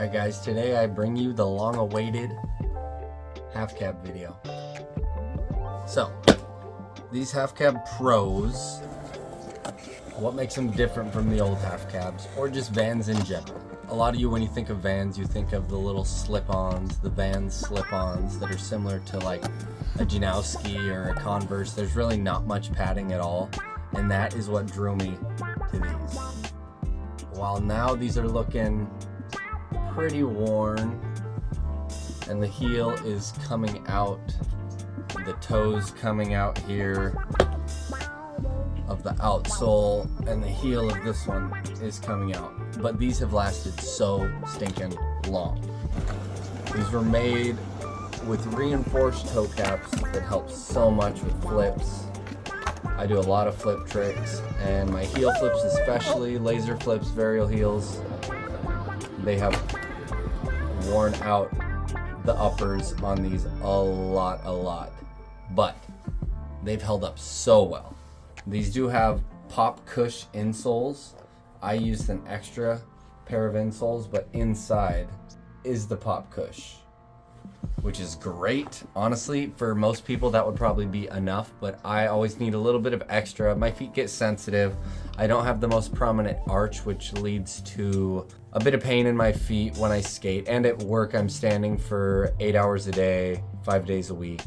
Alright guys, today I bring you the long-awaited half cab video. So, these half cab pros, what makes them different from the old half cabs, or just vans in general? A lot of you, when you think of vans, you think of the little slip-ons, the Vans slip-ons that are similar to like a Janowski or a Converse. There's really not much padding at all, and that is what drew me to these. While now these are looking pretty worn, and the heel is coming out, the toes coming out here of the outsole, and the heel of this one is coming out. But these have lasted so stinking long. These were made with reinforced toe caps that help so much with flips. I do a lot of flip tricks, and my heel flips especially, laser flips, varial heels, they have worn out the uppers on these a lot, but they've held up so well. These do have pop cush insoles. I used an extra pair of insoles, but inside is the pop cush, which is great. Honestly, for most people that would probably be enough, but I always need a little bit of extra. My feet get sensitive. I don't have the most prominent arch, which leads to a bit of pain in my feet when I skate. And at work, I'm standing for 8 hours a day, 5 days a week.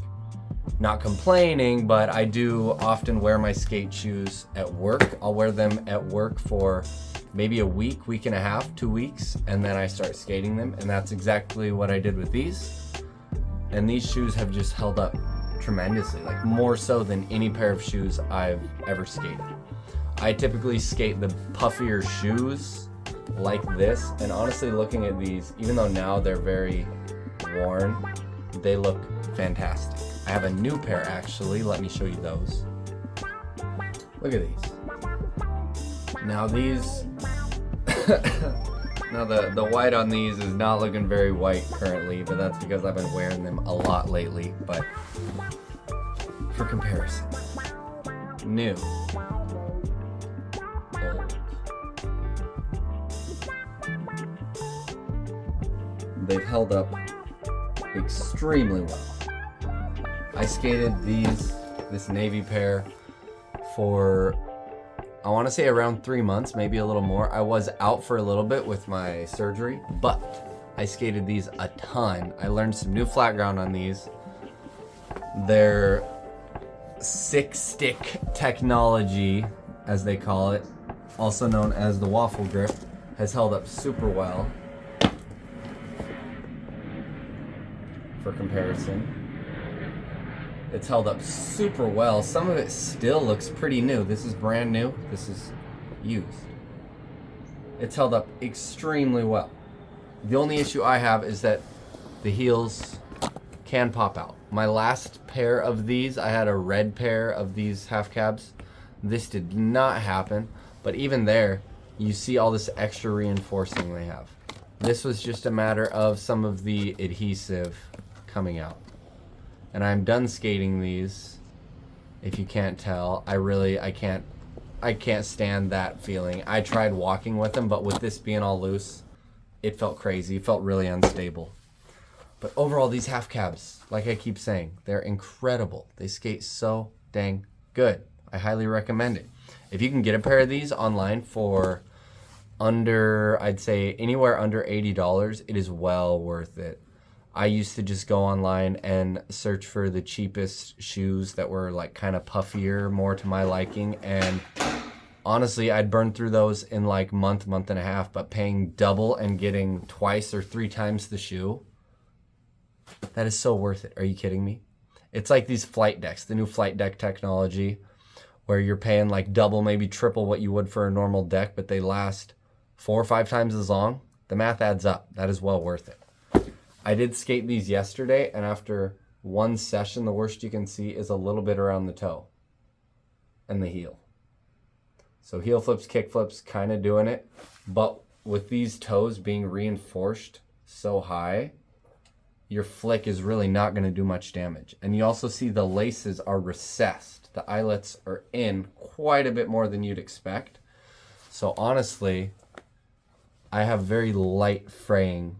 Not complaining, but I do often wear my skate shoes at work. I'll wear them at work for maybe a week, week and a half, 2 weeks, and then I start skating them. And that's exactly what I did with these. And these shoes have just held up tremendously, like more so than any pair of shoes I've ever skated. I typically skate the puffier shoes like this, and honestly, looking at these, even though now they're very worn, they look fantastic. I have a new pair actually, let me show you those. Look at these. Now these, now the white on these is not looking very white currently, but that's because I've been wearing them a lot lately. But for comparison, new, old. They've held up extremely well. I skated this navy pair for, I want to say around 3 months, maybe a little more. I was out for a little bit with my surgery, but I skated these a ton. I learned some new flat ground on these. Their 6-stick technology, as they call it, also known as the waffle grip, has held up super well. For comparison, it's held up super well. Some of it still looks pretty new. This is brand new. This is used. It's held up extremely well. The only issue I have is that the heels can pop out. My last pair of these, I had a red pair of these half cabs. This did not happen, but even there, you see all this extra reinforcing they have. This was just a matter of some of the adhesive coming out. And I'm done skating these. If you can't tell, I can't stand that feeling. I tried walking with them, but with this being all loose, it felt crazy. It felt really unstable. But overall, these half cabs, like I keep saying, they're incredible. They skate so dang good. I highly recommend it. If you can get a pair of these online for under, I'd say anywhere under $80, it is well worth it. I used to just go online and search for the cheapest shoes that were like kind of puffier, more to my liking, and honestly, I'd burn through those in like month and a half, but paying double and getting twice or 3 times the shoe, that is so worth it. Are you kidding me? It's like these flight decks, the new flight deck technology, where you're paying like double, maybe triple what you would for a normal deck, but they last 4 or 5 times as long. The math adds up. That is well worth it. I did skate these yesterday, and after one session, the worst you can see is a little bit around the toe and the heel. So heel flips, kick flips, kind of doing it. But with these toes being reinforced so high, your flick is really not going to do much damage. And you also see the laces are recessed. The eyelets are in quite a bit more than you'd expect. So honestly, I have very light fraying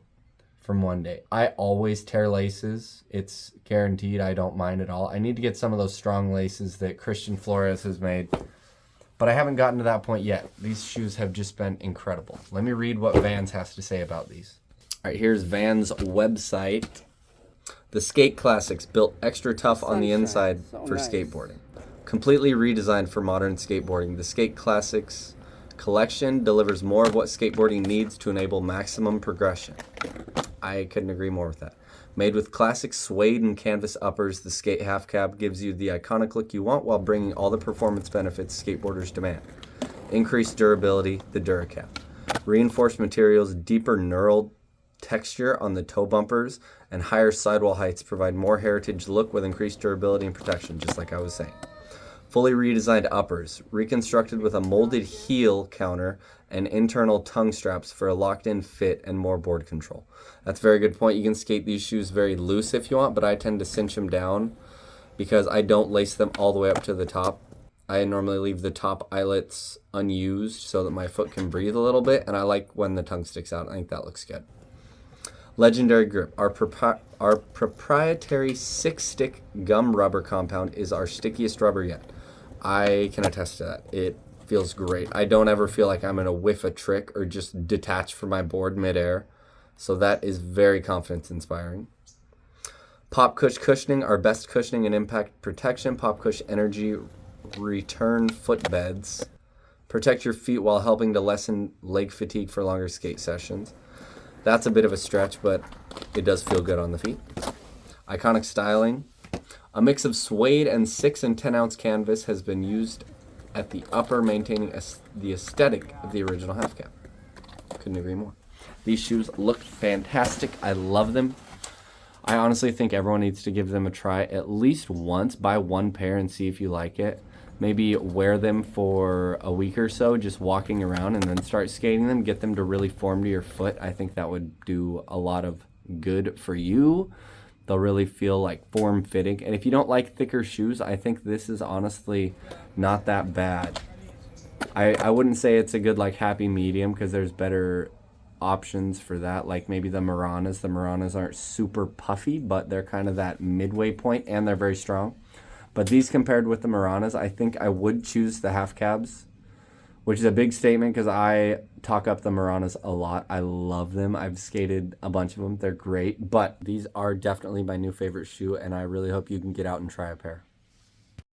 from one day. I always tear laces. It's guaranteed. I don't mind at all. I need to get some of those strong laces that Christian Flores has made, but I haven't gotten to that point yet. These shoes have just been incredible. Let me read what Vans has to say about these. All right, here's Vans' website. The Skate Classics, built extra tough on the inside for skateboarding. Completely redesigned for modern skateboarding. The Skate Classics collection delivers more of what skateboarding needs to enable maximum progression. I couldn't agree more with that. Made with classic suede and canvas uppers, the Skate Half Cab gives you the iconic look you want while bringing all the performance benefits skateboarders demand. Increased durability, the DuraCap. Reinforced materials, deeper knurled texture on the toe bumpers, and higher sidewall heights provide more heritage look with increased durability and protection, just like I was saying. Fully redesigned uppers, reconstructed with a molded heel counter and internal tongue straps for a locked-in fit and more board control. That's a very good point. You can skate these shoes very loose if you want, but I tend to cinch them down because I don't lace them all the way up to the top. I normally leave the top eyelets unused so that my foot can breathe a little bit, and I like when the tongue sticks out. I think that looks good. Legendary Grip. Our proprietary 6-stick gum rubber compound is our stickiest rubber yet. I can attest to that. It feels great. I don't ever feel like I'm going to whiff a trick or just detach from my board midair. So that is very confidence inspiring. Pop Cush cushioning, our best cushioning and impact protection. Pop Cush Energy Return footbeds. Protect your feet while helping to lessen leg fatigue for longer skate sessions. That's a bit of a stretch, but it does feel good on the feet. Iconic styling. A mix of suede and 6 and 10 ounce canvas has been used at the upper, maintaining the aesthetic of the original half cap. Couldn't agree more. These shoes look fantastic. I love them. I honestly think everyone needs to give them a try at least once. Buy one pair and see if you like it. Maybe wear them for a week or so, just walking around, and then start skating them. Get them to really form to your foot. I think that would do a lot of good for you. They'll really feel like form-fitting. And if you don't like thicker shoes, I think this is honestly not that bad. I wouldn't say it's a good like happy medium because there's better options for that, like maybe the Maranas. The Maranas aren't super puffy, but they're kind of that midway point, and they're very strong. But these compared with the Maranas, I think I would choose the half cabs, which is a big statement because I talk up the Maranas a lot. I love them. I've skated a bunch of them. They're great, but these are definitely my new favorite shoe, and I really hope you can get out and try a pair.